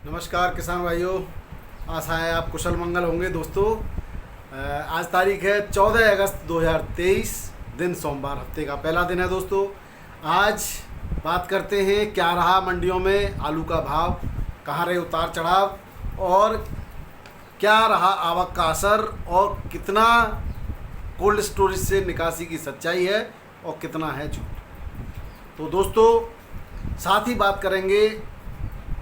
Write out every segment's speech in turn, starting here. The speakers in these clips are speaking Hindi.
नमस्कार किसान भाइयों, आशा है आप कुशल मंगल होंगे। दोस्तों, आज तारीख है 14 अगस्त 2023, दिन सोमवार, हफ्ते का पहला दिन है। दोस्तों, आज बात करते हैं क्या रहा मंडियों में आलू का भाव, कहाँ रहे उतार चढ़ाव और क्या रहा आवक का असर और कितना कोल्ड स्टोरेज से निकासी की सच्चाई है और कितना है झूठ। तो दोस्तों, साथ ही बात करेंगे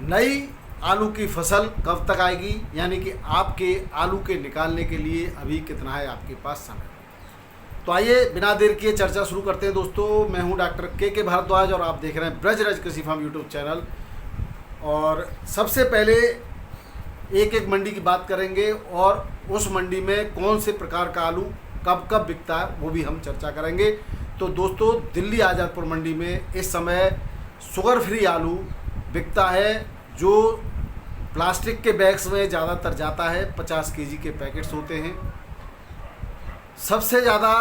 नई आलू की फसल कब तक आएगी, यानी कि आपके आलू के निकालने के लिए अभी कितना है आपके पास समय। तो आइए बिना देर किए चर्चा शुरू करते हैं। दोस्तों, मैं हूं डॉक्टर के भारद्वाज और आप देख रहे हैं ब्रजराज कृषि फार्म यूट्यूब चैनल। और सबसे पहले एक एक मंडी की बात करेंगे और उस मंडी में कौन से प्रकार का आलू कब कब बिकता है वो भी हम चर्चा करेंगे। तो दोस्तों, दिल्ली आज़ादपुर मंडी में इस समय शुगर फ्री आलू बिकता है, जो प्लास्टिक के बैग्स में ज़्यादातर जाता है। 50 केजी के पैकेट्स होते हैं। सबसे ज़्यादा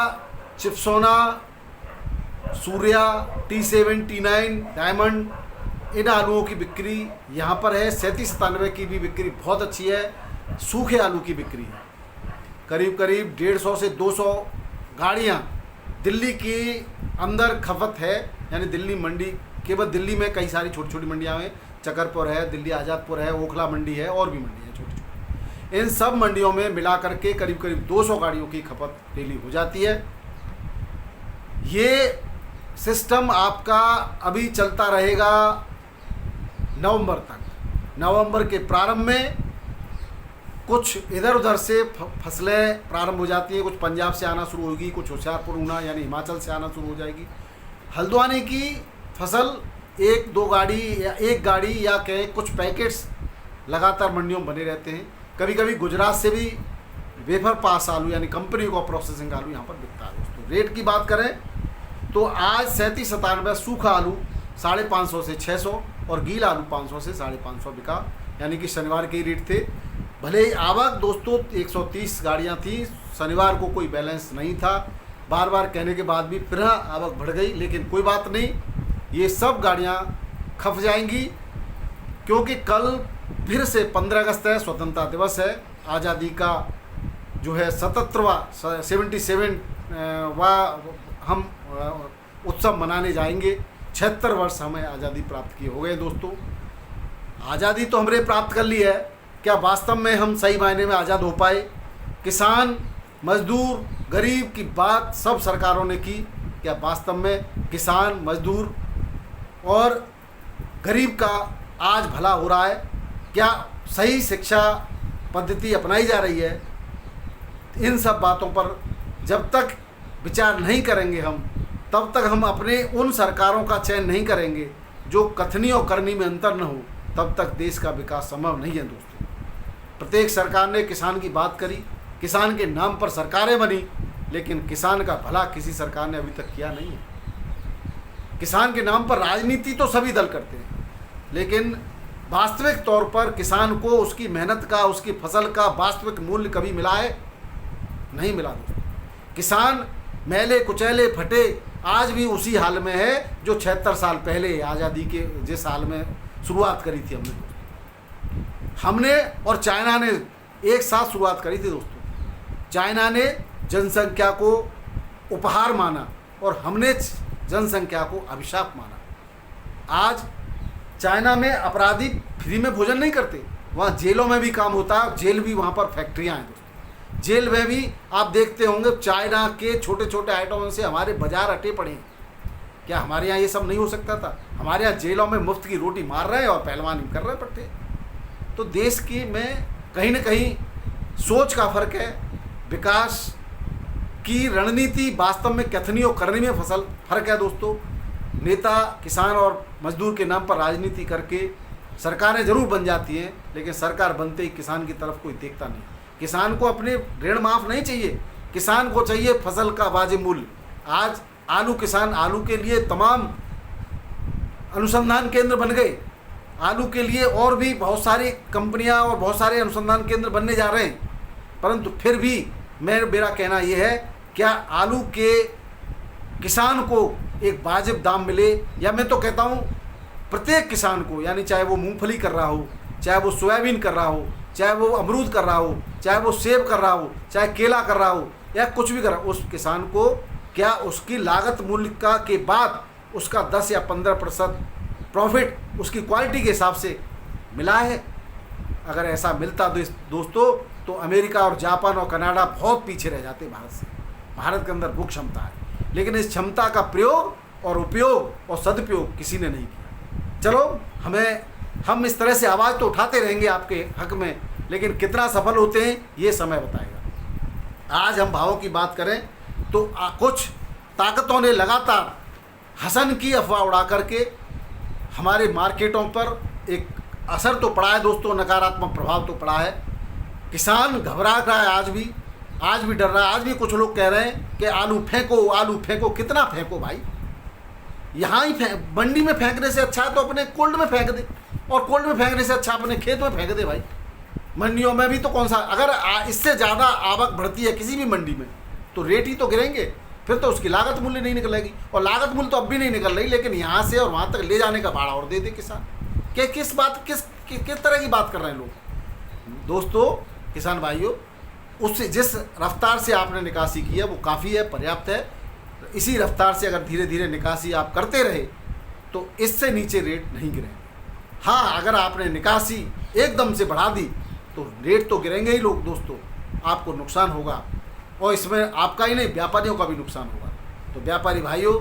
Chipsona, Surya, T7, T9, diamond, इन आलूओं की बिक्री यहाँ पर है। 37-97 की भी बिक्री बहुत अच्छी है। सूखे आलू की बिक्री है करीब करीब 150 से 200 गाड़ियाँ दिल्ली के अंदर खपत है। यानी दिल्ली मंडी, केवल दिल्ली में कई सारी छोटी छोटी मंडियाँ हैं, चकरपुर है, दिल्ली आज़ादपुर है, ओखला मंडी है और भी मंडी है छोटी छोटी। इन सब मंडियों में मिला करके करीब करीब 200 गाड़ियों की खपत डेली हो जाती है। ये सिस्टम आपका अभी चलता रहेगा नवंबर तक। नवंबर के प्रारंभ में कुछ इधर उधर से फसलें प्रारंभ हो जाती हैं। कुछ पंजाब से आना शुरू होगी, कुछ होशियारपुर, ऊना यानी हिमाचल से आना शुरू हो जाएगी। हल्द्वानी की फसल एक दो गाड़ी या एक गाड़ी या कहें कुछ पैकेट्स लगातार मंडियों में बने रहते हैं। कभी कभी गुजरात से भी वेफर पास आलू यानी कंपनी को प्रोसेसिंग आलू यहाँ पर बिकता है। दोस्तों, रेट की बात करें तो आज 37-97 सूखा आलू 550 से 600 और गीला आलू 500 से 550 बिका, यानी कि शनिवार के ही रेट थे। भले ही आवक दोस्तों 130 गाड़ियाँ थी, शनिवार को कोई बैलेंस नहीं था। बार बार कहने के बाद भी फिर आवक बढ़ गई, लेकिन कोई बात नहीं, ये सब गाड़ियाँ खप जाएंगी क्योंकि कल फिर से 15 अगस्त है, स्वतंत्रता दिवस है। आज़ादी का जो है 77वां हम उत्सव मनाने जाएंगे। 76 वर्ष हमें आज़ादी प्राप्त किए हो गए। दोस्तों, आज़ादी तो हमने प्राप्त कर ली है, क्या वास्तव में हम सही मायने में आज़ाद हो पाए? किसान, मजदूर, गरीब की बात सब सरकारों ने की। क्या वास्तव में किसान, मजदूर और गरीब का आज भला हो रहा है? क्या सही शिक्षा पद्धति अपनाई जा रही है? इन सब बातों पर जब तक विचार नहीं करेंगे हम, तब तक हम अपने उन सरकारों का चयन नहीं करेंगे जो कथनी और करनी में अंतर न हो, तब तक देश का विकास संभव नहीं है। दोस्तों, प्रत्येक सरकार ने किसान की बात करी, किसान के नाम पर सरकारें बनी, लेकिन किसान का भला किसी सरकार ने अभी तक किया नहीं है। किसान के नाम पर राजनीति तो सभी दल करते हैं, लेकिन वास्तविक तौर पर किसान को उसकी मेहनत का, उसकी फसल का वास्तविक मूल्य कभी मिला है? नहीं मिला। दोस्तों, किसान मैले कुचैले फटे आज भी उसी हाल में है जो 76 साल पहले आज़ादी के जिस हाल में शुरुआत करी थी हमने और चाइना ने एक साथ शुरुआत करी थी। दोस्तों, चाइना ने जनसंख्या को उपहार माना और हमने जनसंख्या को अभिशाप माना। आज चाइना में अपराधी फ्री में भोजन नहीं करते, वहाँ जेलों में भी काम होता है। जेल भी वहाँ पर फैक्ट्रियाँ हैं। दोस्तों, जेल में भी आप देखते होंगे चाइना के छोटे छोटे आइटमों से हमारे बाजार अटे पड़े हैं। क्या हमारे यहाँ ये सब नहीं हो सकता था? हमारे यहाँ जेलों में मुफ्त की रोटी मार रहे हैं और पहलवानी कर रहे पट्टे। तो देश की में कहीं ना कहीं सोच का फर्क है। विकास की रणनीति वास्तव में कथनी और करनी में फसल फर्क है। दोस्तों, नेता किसान और मजदूर के नाम पर राजनीति करके सरकारें जरूर बन जाती हैं, लेकिन सरकार बनते ही किसान की तरफ कोई देखता नहीं। किसान को अपने ऋण माफ़ नहीं चाहिए, किसान को चाहिए फसल का वाजिब मूल्य। आज आलू किसान, आलू के लिए तमाम अनुसंधान केंद्र बन गए। आलू के लिए और भी बहुत सारी कंपनियां और बहुत सारे अनुसंधान केंद्र बनने जा रहे हैं, परंतु फिर भी मेरा कहना यह है, क्या आलू के किसान को एक वाजिब दाम मिले, या मैं तो कहता हूँ प्रत्येक किसान को, यानी चाहे वो मूंगफली कर रहा हो चाहे वो सोयाबीन कर रहा हो, चाहे वो अमरूद कर रहा हो, चाहे वो सेब कर रहा हो, चाहे केला कर रहा हो, या कुछ भी कर रहा हो, उस किसान को क्या उसकी लागत मूल्य का के बाद उसका 10 या 15% प्रॉफिट उसकी क्वालिटी के हिसाब से मिला है? अगर ऐसा मिलता दोस्तों तो अमेरिका और जापान और कनाडा बहुत पीछे रह जाते भारत से। भारत के अंदर वो क्षमता है, लेकिन इस क्षमता का प्रयोग और उपयोग और सदुपयोग किसी ने नहीं किया। चलो हम इस तरह से आवाज़ तो उठाते रहेंगे आपके हक में, लेकिन कितना सफल होते हैं ये समय बताएगा। आज हम भावों की बात करें तो कुछ ताकतों ने लगातार हसन की अफवाह उड़ा करके हमारे मार्केटों पर एक असर तो पड़ा है दोस्तों, नकारात्मक प्रभाव तो पड़ा है। किसान घबरा रहा है, आज भी डर रहा है। आज भी कुछ लोग कह रहे हैं कि आलू फेंको। कितना फेंको भाई? यहाँ ही मंडी में फेंकने से अच्छा है तो अपने कोल्ड में फेंक दे, और कोल्ड में फेंकने से अच्छा अपने खेत में फेंक दे भाई। मंडियों में भी तो कौन सा, अगर इससे ज़्यादा आवक बढ़ती है किसी भी मंडी में तो रेट ही तो गिरेंगे, फिर तो उसकी लागत मूल्य नहीं निकलेगी। और लागत मूल्य तो अब भी नहीं निकल रही, लेकिन यहाँ से और वहाँ तक ले जाने का भाड़ा और दे दे किसान। किस तरह की बात कर रहे हैं लोग? दोस्तों किसान भाइयों, उससे जिस रफ्तार से आपने निकासी की है वो काफ़ी है, पर्याप्त है। इसी रफ्तार से अगर धीरे धीरे निकासी आप करते रहे तो इससे नीचे रेट नहीं गिरेंगे। हाँ, अगर आपने निकासी एकदम से बढ़ा दी तो रेट तो गिरेंगे ही लोग दोस्तों, आपको नुकसान होगा, और इसमें आपका ही नहीं व्यापारियों का भी नुकसान होगा। तो व्यापारी भाइयों,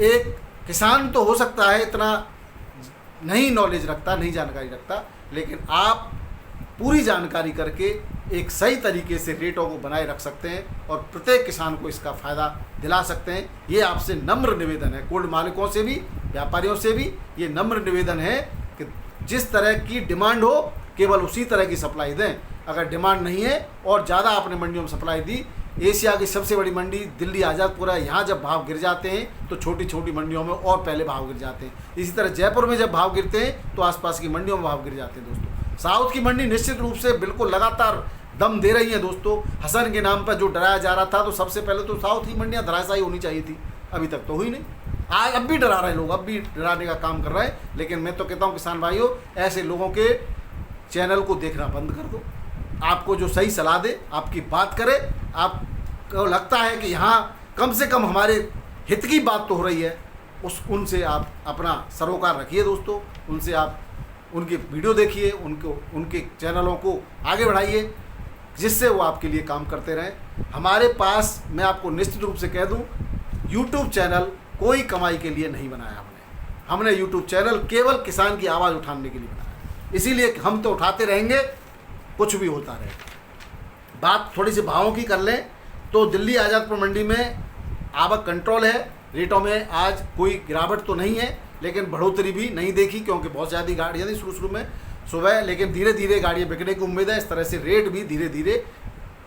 एक किसान तो हो सकता है इतना नहीं नॉलेज रखता, नहीं जानकारी रखता, लेकिन आप पूरी जानकारी करके एक सही तरीके से रेटों को बनाए रख सकते हैं और प्रत्येक किसान को इसका फ़ायदा दिला सकते हैं। ये आपसे नम्र निवेदन है, कोल्ड मालिकों से भी, व्यापारियों से भी ये नम्र निवेदन है कि जिस तरह की डिमांड हो केवल उसी तरह की सप्लाई दें। अगर डिमांड नहीं है और ज़्यादा आपने मंडियों में सप्लाई दी, एशिया की सबसे बड़ी मंडी दिल्ली आज़ादपुरा, यहाँ जब भाव गिर जाते हैं तो छोटी छोटी मंडियों में और पहले भाव गिर जाते हैं। इसी तरह जयपुर में जब भाव गिरते हैं तो आसपास की मंडियों में भाव गिर जाते हैं दोस्तों। साउथ की मंडी निश्चित रूप से बिल्कुल लगातार दम दे रही है दोस्तों। हसन के नाम पर जो डराया जा रहा था, तो सबसे पहले तो साउथ की मंडियाँ धराशायी होनी चाहिए थी, अभी तक तो हुई नहीं। आज अब भी डरा रहे हैं लोग, अब भी डराने का काम कर रहे हैं। लेकिन मैं तो कहता हूँ किसान भाइयों, ऐसे लोगों के चैनल को देखना बंद कर दो। आपको जो सही सलाह दे, आपकी बात करे, आपको लगता है कि यहाँ कम से कम हमारे हित की बात तो हो रही है, उनसे आप अपना सरोकार रखिए दोस्तों। उनसे आप उनकी वीडियो देखिए, उनके चैनलों को आगे बढ़ाइए, जिससे वो आपके लिए काम करते रहें। हमारे पास, मैं आपको निश्चित रूप से कह दूं, यूट्यूब चैनल कोई कमाई के लिए नहीं बनाया हमने यूट्यूब चैनल केवल किसान की आवाज़ उठाने के लिए बनाया। इसीलिए हम तो उठाते रहेंगे, कुछ भी होता रहे। बात थोड़ी सी भावों की कर लें तो दिल्ली आज़ादपुर मंडी में आवक कंट्रोल है, रेटों में आज कोई गिरावट तो नहीं है, लेकिन बढ़ोतरी भी नहीं देखी, क्योंकि बहुत ज़्यादा गाड़ियाँ थी शुरू में सुबह, लेकिन धीरे धीरे गाड़ियाँ बिकने की उम्मीद है। इस तरह से रेट भी धीरे धीरे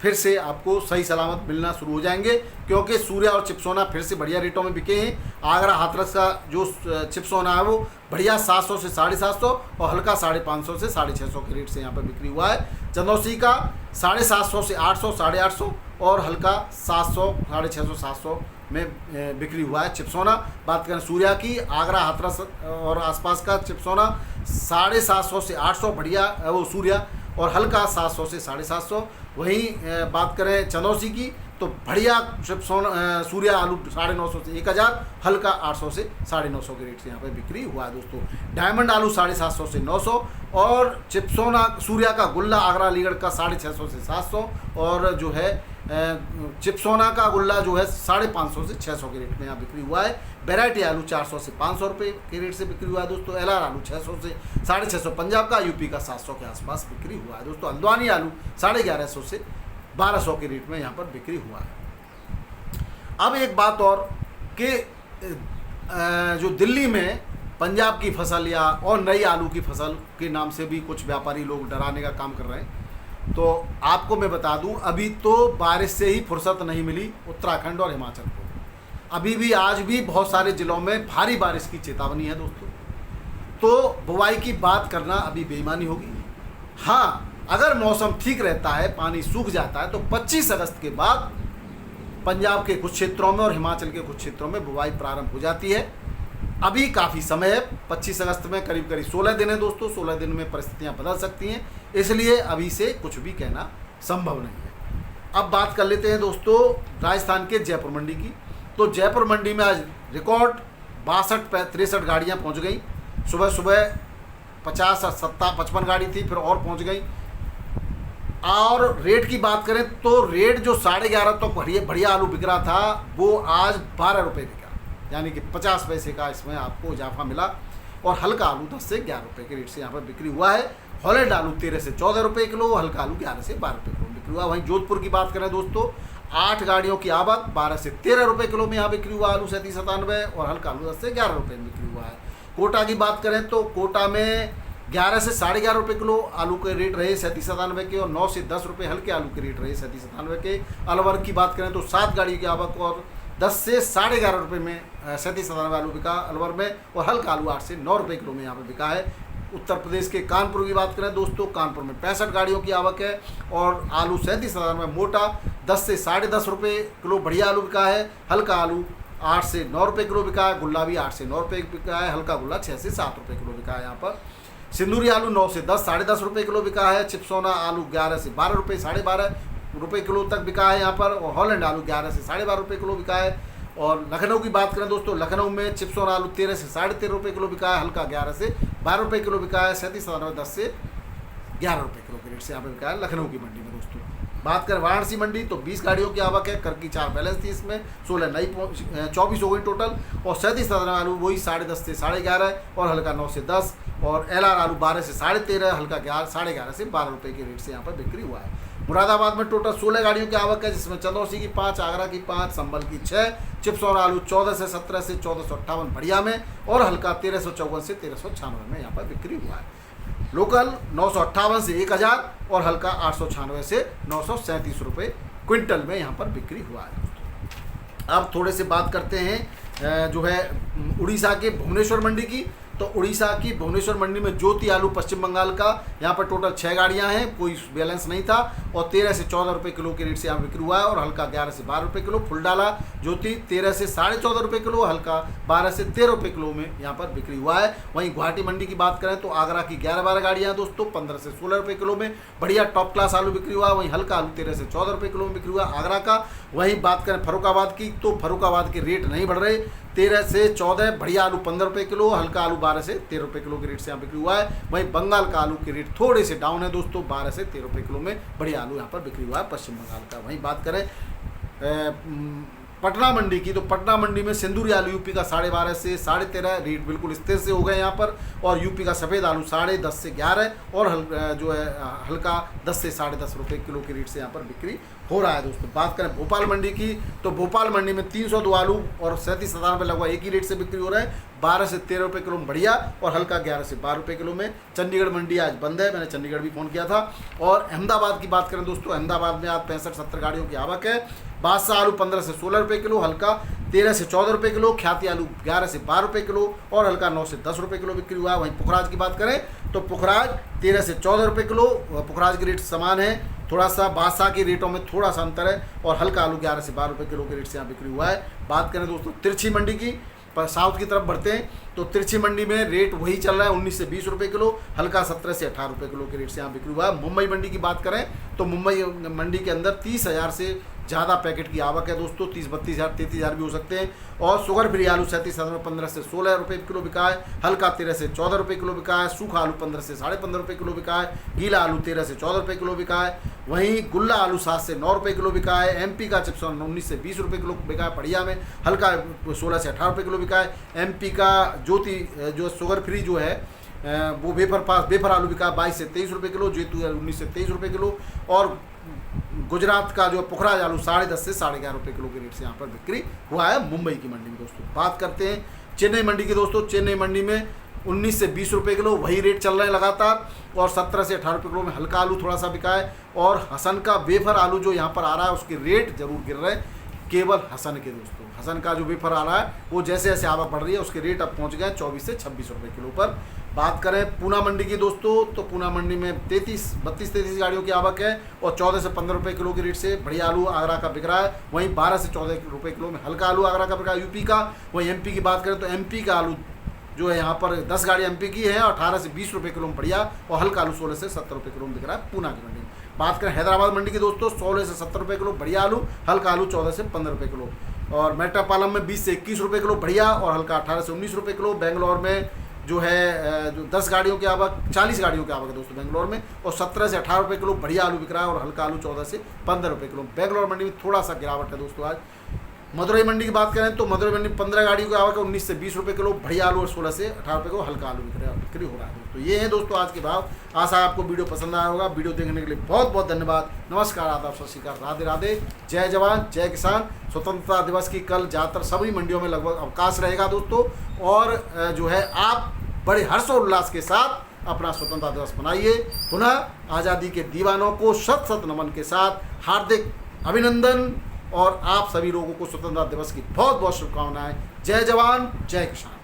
फिर से आपको सही सलामत मिलना शुरू हो जाएंगे, क्योंकि सूर्या और चिपसोना फिर से बढ़िया रेटों में बिके हैं। आगरा हाथरस का जो चिपसोना है वो बढ़िया 700 से 750 और हल्का 550 से 650 के रेट से यहाँ पर बिक्री हुआ है। चंदौसी का 750 से 800, 850 और हल्का 700, 650, 700 में बिक्री हुआ है चिपसोना। बात करें सूर्या की, आगरा हाथरस और आसपास का चिपसोना 750 से 800 बढ़िया वो सूर्या, और हल्का 700 से 750। वहीं बात करें चंदौसी की तो बढ़िया चिपसोना सूर्या आलू 950 से 1000, हल्का 800 से 950 के रेट से यहाँ पर बिक्री हुआ है दोस्तों। डायमंड आलू 750 से 900 और चिपसोना सूर्या का गुल्ला आगरा अलीगढ़ का 650 से 700 और जो है चिपसोना का गुल्ला जो है 550 से 600 के रेट में यहाँ बिक्री हुआ है। वैरायटी आलू 400 से 500 रुपये के रेट से बिक्री हुआ है दोस्तों। एलआर आलू 600 से 650 पंजाब का, यूपी का 700 के आसपास बिक्री हुआ है दोस्तों। हल्द्वानी आलू 1150 से 1200 के रेट में यहाँ पर बिक्री हुआ है। अब एक बात और कि जो दिल्ली में पंजाब की फसल या और नई आलू की फसल के नाम से भी कुछ व्यापारी लोग डराने का काम कर रहे हैं, तो आपको मैं बता दूं, अभी तो बारिश से ही फुर्सत नहीं मिली उत्तराखंड और हिमाचल को। अभी भी आज भी बहुत सारे ज़िलों में भारी बारिश की चेतावनी है दोस्तों। तो बुवाई की बात करना अभी बेईमानी होगी। हाँ, अगर मौसम ठीक रहता है, पानी सूख जाता है, तो 25 अगस्त के बाद पंजाब के कुछ क्षेत्रों में और हिमाचल के कुछ क्षेत्रों में बुवाई प्रारंभ हो जाती है। अभी काफ़ी समय है, 25 अगस्त में करीब करीब 16 दिन है दोस्तों। 16 दिन में परिस्थितियां बदल सकती हैं, इसलिए अभी से कुछ भी कहना संभव नहीं है। अब बात कर लेते हैं दोस्तों राजस्थान के जयपुर मंडी की। तो जयपुर मंडी में आज रिकॉर्ड 62-63 गाड़ियाँ पहुँच गई। सुबह सुबह 50-55 गाड़ी थी, फिर और पहुँच गई। और रेट की बात करें तो रेट जो 11.5 तो बढ़िया आलू बिक रहा था, वो आज 12 रुपये बिका, यानी कि 50 पैसे का इसमें आपको इजाफा मिला। और हल्का आलू 10 से 11 रुपये के रेट से यहाँ पर बिक्री हुआ है। हॉलैंड आलू 13 से 14 रुपये किलो, हल्का आलू 11 से 12 रुपये किलो बिक्री हुआ। वहीं जोधपुर की बात करें दोस्तों, 8 गाड़ियों की आवक, 12 से 13 रुपये किलो में यहाँ बिक्री हुआ आलू 37-97, और हल्का आलू 10 से 11 रुपये में बिक्री हुआ है। कोटा की बात करें तो कोटा में 11 से 11.5 रुपये किलो आलू के रेट रहे 37-97 के, और 9 से 10 रुपये हल्के आलू के रेट रहे 37-97 के। अलवर की बात करें तो 7 गाड़ी की आवक और 10 से 11.5 रुपये में 37-97 आलू बिका अलवर में, और हल्का आलू 8 से 9 रुपये किलो में यहाँ पर बिका है। उत्तर प्रदेश के कानपुर की बात करें दोस्तों, कानपुर में 65 गाड़ियों की आवक है, और आलू 37,000 में मोटा 10 से 10.5 रुपये किलो बढ़िया आलू बिका है। हल्का आलू 8 से 9 रुपये किलो बिका है। गुल्ला भी 8 से 9 रुपये बिका है। हल्का गुल्ला 6 से 7 रुपये किलो बिका है यहाँ पर। सिंदूरी आलू 9 से 10, 10.5 रुपये किलो बिका है। चिपसोना आलू 11 से 12 रुपये, 12.5 रुपये किलो तक बिका है यहाँ पर। और हॉलैंड आलू 11 से 12.5 रुपये किलो बिका है। और लखनऊ की बात करें दोस्तों, लखनऊ में चिपसोना आलू 13 से 13.5 रुपये किलो बिका है। हल्का 11 से 12 रुपये किलो बिका है। 37,000 10 से 11 रुपये किलो के रेट से यहाँ पर बिका है लखनऊ की मंडी में दोस्तों। बात करें वाराणसी मंडी तो 20 गाड़ियों की आवक है। कर की 4 बैलेंस थी, इसमें 16 नई 24 हो गई टोटल। और 37,000 आलू वही 10.5 से 11.5, और हल्का 9 से 10, और LR आलू 12 से 13.5, हल्का 11.5 से 12 रुपये के रेट से यहाँ पर बिक्री हुआ है। मुरादाबाद में टोटल 16 गाड़ियों की आवक है, जिसमें चंदौसी की 5, आगरा की 5, संभल की 6, चिपसौर आलू 14 से 17 से 1458 बढ़िया में, और हल्का 1354 से 1396 में यहाँ पर बिक्री हुआ है। लोकल 958 से 1000, और हल्का 896 से 937 रुपये क्विंटल में यहाँ पर बिक्री हुआ है। अब थोड़े से बात करते हैं जो है उड़ीसा के भुवनेश्वर मंडी की। तो उड़ीसा की भुवनेश्वर मंडी में ज्योति आलू पश्चिम बंगाल का, यहाँ पर टोटल 6 गाड़ियाँ हैं, कोई बैलेंस नहीं था, और 13 से 14 रुपये किलो के रेट से यहाँ बिक्री हुआ है। और हल्का 11 से 12 रुपये किलो। फुलडाला ज्योति 13 से 14.5 रुपये किलो, हल्का 12 से 13 रुपये किलो में यहाँ पर बिक्री हुआ है। वहीं गुवाहाटी मंडी की बात करें तो आगरा की 11-12 गाड़ियाँ दोस्तों 15 से 16 रुपये किलो में बढ़िया टॉप क्लास आलू बिक्री हुआ। वहीं हल्का आलू 13 से 14 रुपये किलो में बिक्री हुआ आगरा का। वहीं बात करें फर्रुखाबाद की तो फर्रुखाबाद के रेट नहीं बढ़ रहे, 13 से 14 बढ़िया आलू 15 रुपये किलो, हल्का आलू 12 से 13 रुपये किलो के रेट से यहाँ बिक्री हुआ है। वहीं बंगाल का आलू के रेट थोड़े से डाउन है दोस्तों, 12 से 13 रुपये किलो में बढ़िया आलू यहाँ पर बिक्री हुआ है पश्चिम बंगाल का। वहीं बात करें पटना मंडी की तो पटना मंडी में सिंदूरी आलू यूपी का 12.5 से 13.5 रेट बिल्कुल स्थिर से हो गए यहाँ पर। और यूपी का सफ़ेद आलू 10.5 से 11, और जो है हल्का 10 से 10.5 रुपये किलो के रेट से यहाँ पर बिक्री हो रहा है दोस्तों। बात करें भोपाल मंडी की तो भोपाल मंडी में 302 आलू और 37,000 रुपये लगभग एक ही रेट से बिक्री हो रहा है, 12 से 13 रुपये किलो में बढ़िया, और हल्का 11 से 12 रुपये किलो में। चंडीगढ़ मंडी आज बंद है, मैंने चंडीगढ़ भी फ़ोन किया था। और अहमदाबाद की बात करें दोस्तों, अहमदाबाद में आज 65-70 गाड़ियों की आवक है। बादशाह आलू 15 से 16 रुपये किलो, हल्का 13 से 14 रुपये किलो। ख्याति आलू 11 से 12 रुपये किलो, और हल्का 9 से 10 रुपये किलो बिक्री हुआ है। वहीं पुखराज की बात करें तो पुखराज 13 से 14 रुपये किलो, पुखराज के रेट समान है, थोड़ा सा बादशाह के रेटों में थोड़ा सा अंतर है। और हल्का आलू 11 से 12 रुपये किलो के रेट से यहाँ बिक्री हुआ है। बात करें दोस्तों तिरछी मंडी की, पर साउथ की तरफ बढ़ते हैं तो तिरछी मंडी में रेट वही चल रहा है 19 से 20 रुपये किलो, हल्का 17 से 18 रुपये किलो के रेट से यहाँ बिक्री हुआ है। मुंबई मंडी की बात करें तो मुंबई मंडी के अंदर 30,000 से ज़्यादा पैकेट की आवक है दोस्तों, 30-32,000 33,000 भी हो सकते हैं। और शुगर फ्री आलू 37,000 में 15 से 16 रुपये किलो बिका है, हल्का 13 से 14 रुपये किलो बिका है। सूखा आलू 15 से 15.5 रुपये किलो बिका है, गीला आलू 13 से 14 रुपये किलो बिका है। वहीं गुल्ला आलू 7 से 9 रुपये किलो बिका है। MP का चिप्स 19 से 20 रुपये किलो बिका है बढ़िया में, हल्का 16 से 18 रुपये किलो बिका है। MP का ज्योति जो शुगर फ्री जो है वो वेफर आलू बिका 22 से 23 रुपये किलो, जेतू 19 से 23 रुपये किलो। और गुजरात का जो पुखराज आलू 10.5 से 11.5 रुपये किलो के रेट से यहाँ पर बिक्री हुआ है मुंबई की मंडी में दोस्तों। बात करते हैं चेन्नई मंडी की दोस्तों, चेन्नई मंडी में 19 से 20 रुपये किलो वही रेट चल रहे हैं लगातार, और 17 से 18 रुपये किलो में हल्का आलू थोड़ा सा बिका है। और हसन का वेफर आलू जो यहाँ पर आ रहा है उसके रेट जरूर गिर रहे हैं, केवल हसन के दोस्तों, हसन का जो वेफर आ रहा है वो जैसे जैसे आवक बढ़ रही है उसके रेट अब पहुँच गए 24 से 26 रुपये किलो पर। बात करें पूना मंडी की दोस्तों तो पूना मंडी में 32-33 गाड़ियों की आवक है, और 14 से 15 रुपये किलो के रेट से बढ़िया आलू आगरा का बिक रहा है। वहीं 12 से 14 रुपये किलो में हल्का आलू आगरा का बिक रहा है यूपी का। वहीं MP की बात करें तो MP का आलू जो है यहाँ पर 10 गाड़ी एमपी की है, 18 से 20 रुपये किलो में बढ़िया, और हल्का आलू 16 से 70 रुपये किलो में बिक रहा है पूना की मंडी में। बात करें हैदराबाद मंडी की दोस्तों, 16 से 70 रुपये किलो बढ़िया आलू, हल्का आलू 14 से 15 रुपये किलो। और मेट्टापालम में 20 से 21 रुपये किलो बढ़िया, और हल्का 18 से 19 रुपये किलो। बेंगलोर में जो है जो 10 गाड़ियों की आवक, 40 गाड़ियों की आवक है दोस्तों बेंगलोर में, और 17 से 18 रुपये किलो बढ़िया आलू बिक रहा है, और हल्का आलू 14 से 15 रुपये किलो। बेंगलोर मंडी में थोड़ा सा गिरावट है दोस्तों आज। मदुरई मंडी की बात करें तो मदुरई मंडी 15 गाड़ियों की आवक है, 19 से 20 रुपये किलो बढ़िया आलू, और 16 से 18 रुपये को हल्का आलू बिक्री हो रहा है दोस्तों। ये है दोस्तों आज के भाव। आशा है आपको वीडियो पसंद आया होगा। वीडियो देखने के लिए बहुत बहुत धन्यवाद। नमस्कार, आदाब, सत श्री अकाल, राधे राधे, जय जवान जय किसान। स्वतंत्रता दिवस की कल ज़्यादातर सभी मंडियों में लगभग अवकाश रहेगा दोस्तों, और जो है आप बड़े हर्षोल्लास के साथ अपना स्वतंत्रता दिवस मनाइए। पुनः आज़ादी के दीवानों को शत शत नमन के साथ हार्दिक अभिनंदन, और आप सभी लोगों को स्वतंत्रता दिवस की बहुत बहुत शुभकामनाएं। जय जवान जय किसान।